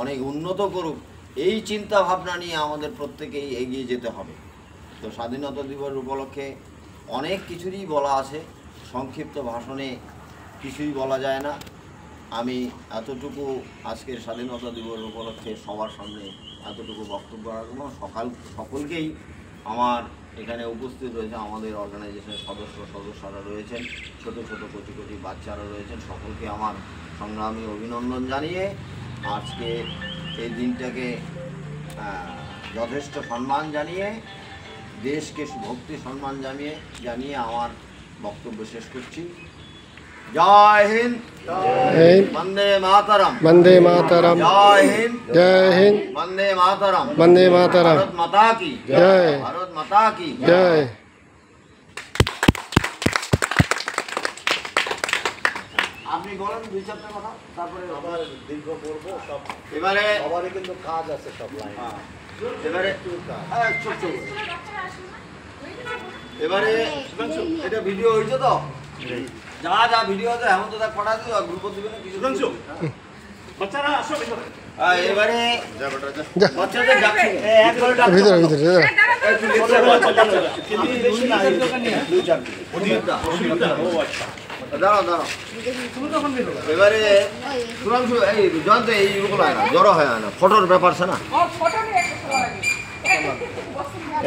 অনেক উন্নত করুক, এই চিন্তা ভাবনা নিয়ে আমাদের প্রত্যেকেই এগিয়ে যেতে হবে। তো স্বাধীনতা দিবস উপলক্ষে অনেক কিছুরই বলা আছে, সংক্ষিপ্ত ভাষণে কিছুই বলা যায় না। আমি এতটুকু আজকের স্বাধীনতা দিবস উপলক্ষে সবার সামনে এতটুকু বক্তব্য রাখবো। সকলকেই আমার এখানে উপস্থিত রয়েছে, আমাদের অর্গানাইজেশনের সদস্যরা রয়েছেন, ছোট ছোট কোটি কোটি বাচ্চারা রয়েছেন, সকলকে আমার সংগ্রামী অভিনন্দন জানিয়ে আজকে এই দিনটাকে যথেষ্ট সম্মান জানিয়ে, দেশকে ভক্তি সম্মান জানিয়ে আমার বক্তব্য শেষ করছি। জয় হিন্দ, বন্দে মাতরম, বন্দে মাতরম, জয় হিন্দ, জয় হিন্দ, বন্দে মাতরম, বন্দে মাতরম, ভারত মাতা কি জয়, ভারত মাতা কি জয়। আপনি বলেন দুই চারটা কথা, তারপরে আবার দীর্ঘ করবো সব। এবারে সবারই কিন্তু কাজ আছে সব লাইন। এবারে এবারে এটা ভিডিও হয়েছে তো, যা যা ভিডিও আছে এমন তো পাঠা দিও, গ্রুপ দিবে না কিছু। বাচ্চারা আসো ভিতরে। এবারে বাচ্চাদের ডাকছি ভিতরে ভিতরে দাঁড়াও দাঁড়াও। এবারে সুরাংশু এই জয়ন্ত এইগুলো হয় না, জড়ো হয় না, ফটোর ব্যাপার আছে না।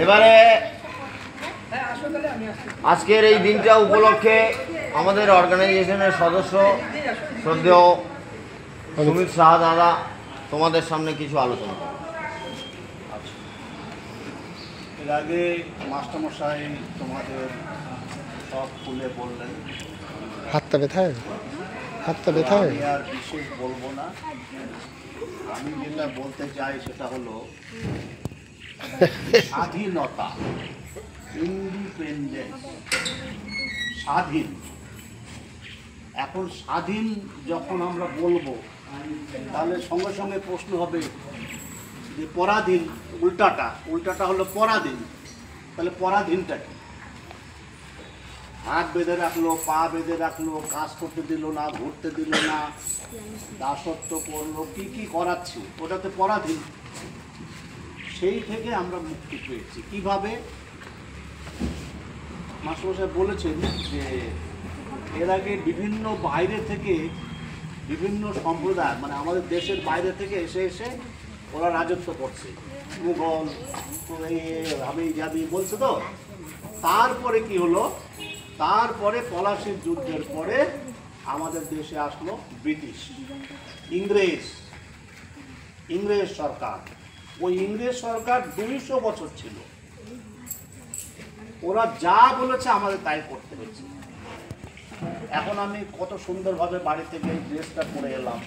এবারে আজকের এই দিনটা উপলক্ষে আমাদের অর্গানাইজেশনের সদস্য শ্রদ্ধেয় সুমিত শাহ দাদা তোমাদের সামনে কিছু আলোচনা করবে। এর আগে মাস্টারমশাই তোমাদের সব খুলে বললেন, হাতটা ব্যথায়, হাতটা ব্যথায়। আমি আর বিশেষ বলবো না। আমি যেটা বলতে চাই সেটা হলো স্বাধীনতা, ইন্ডিপেন্ডেন্স, স্বাধীন। এখন স্বাধীন যখন আমরা বলবো তাহলে সঙ্গে সঙ্গে প্রশ্ন হবে যে পরাধীন, উল্টাটা হলো পরাধীন। তাহলে পরাধীনটা কি? হাত বেঁধে রাখলো, পা বেঁধে রাখলো, কাজ করতে দিল না, ঘুরতে দিল না, দাসত্ব করলো, কি কি করাচ্ছে, ওটাতে পরাধীন। সেই থেকে আমরা মুক্তি পেয়েছি কিভাবে? মাস্টারমশাই বলেছেন যে এর আগে বিভিন্ন বাইরে থেকে বিভিন্ন সম্প্রদায়, মানে আমাদের দেশের বাইরে থেকে এসে এসে ওরা রাজত্ব করছে, মুঘল আমি যাবি বলছে তো। তারপরে কি হলো? তারপরে পলাশির যুদ্ধের পরে আমাদের দেশে আসলো ব্রিটিশ, ইংরেজ সরকার। ওই ইংরেজ সরকার 200 বছর ছিল। ওরা যা বলেছে আমাদের তাই করতে হয়েছে। এখন আমি কত সুন্দরভাবে বাড়ি থেকে ড্রেসটা পরে এলাম,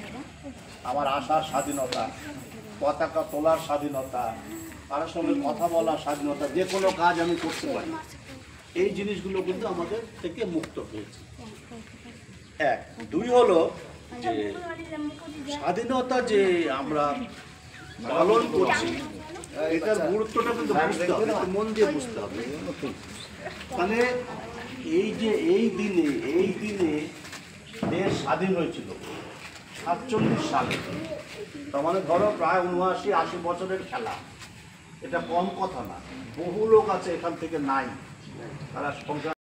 আমার আসার স্বাধীনতা, পতাকা তোলার স্বাধীনতা, কারোর সঙ্গে কথা বলার স্বাধীনতা, যে কোনো কাজ আমি করতে পারি। এই জিনিসগুলো কিন্তু আমাদের থেকে মুক্ত হয়েছে। এক, দুই হলো যে স্বাধীনতা যে আমরা পালন করছি, এটার গুরুত্বটা কিন্তু বুঝতে হবে, মন দিয়ে বুঝতে হবে। মানে এই দিনে দেশ স্বাধীন হয়েছিল 47 সালে। তার মানে ধরো প্রায় 79-80 বছরের খেলা। এটা কম কথা না। বহু লোক আছে এখান থেকে নাই, তারা সংসার